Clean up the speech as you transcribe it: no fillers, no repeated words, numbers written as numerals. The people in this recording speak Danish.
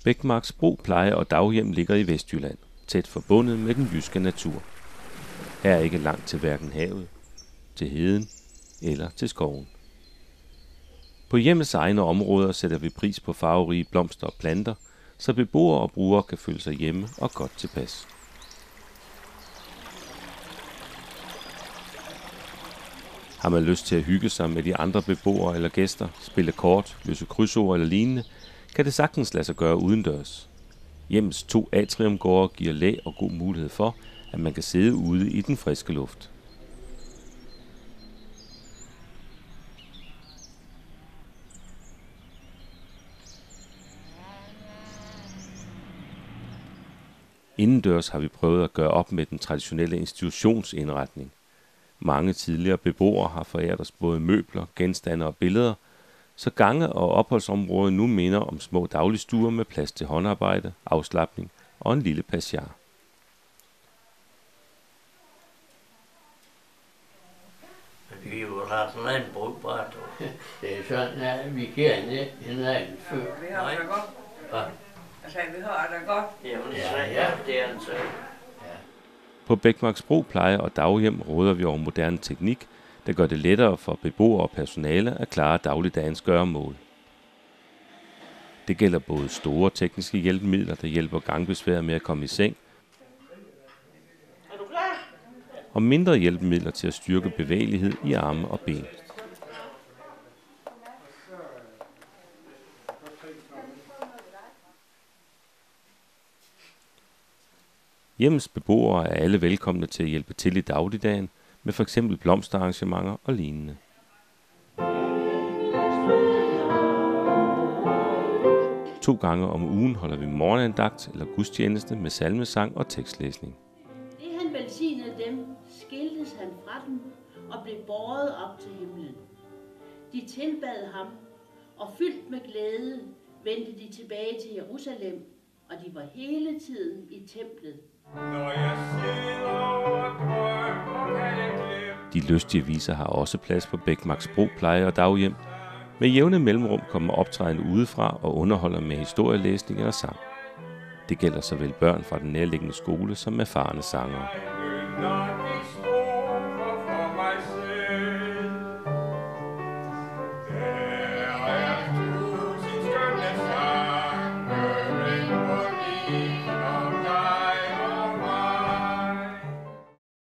Bækmarksbro Pleje- og Daghjem ligger i Vestjylland, tæt forbundet med den jyske natur. Her er ikke langt til hverken havet, til heden eller til skoven. På hjemmets egne områder sætter vi pris på farverige blomster og planter, så beboere og brugere kan føle sig hjemme og godt tilpas. Har man lyst til at hygge sig med de andre beboere eller gæster, spille kort, løse krydsord eller lignende, kan det sagtens lade sig gøre udendørs. Hjemmets 2 atriumgårde giver læ og god mulighed for, at man kan sidde ude i den friske luft. Indendørs har vi prøvet at gøre op med den traditionelle institutionsindretning. Mange tidligere beboere har foræret os både møbler, genstande og billeder, så gange og opholdsområdet nu minder om små dagligstuer med plads til håndarbejde, afslapning og en lille passiar. Vi jo har sådan en brugbart. Det er sådan, at vi giver hinanden før. Vi har det godt. Hvad? Altså, vi har det godt. Jamen, ja, det er en sag. På Bækmarksbro Pleje- og Daghjem råder vi over moderne teknik, der gør det lettere for beboere og personale at klare dagligdagens gøremål. Det gælder både store tekniske hjælpemidler, der hjælper gangbesværede med at komme i seng, og mindre hjælpemidler til at styrke bevægelighed i arme og ben. Hjemmets beboere er alle velkomne til at hjælpe til i dagligdagen med f.eks. blomsterarrangementer og lignende. To gange om ugen holder vi morgenandagt eller gudstjeneste med salmesang og tekstlæsning. Det han velsignede dem, skiltes han fra dem og blev båret op til himlen. De tilbad ham, og fyldt med glæde vendte de tilbage til Jerusalem, og de var hele tiden i templet. De lystige viser har også plads på Bækmarksbro Pleje- og Daghjem. Med jævne mellemrum kommer optrædende udefra og underholder med historielæsning eller sang. Det gælder såvel børn fra den nærliggende skole som erfarne sangere.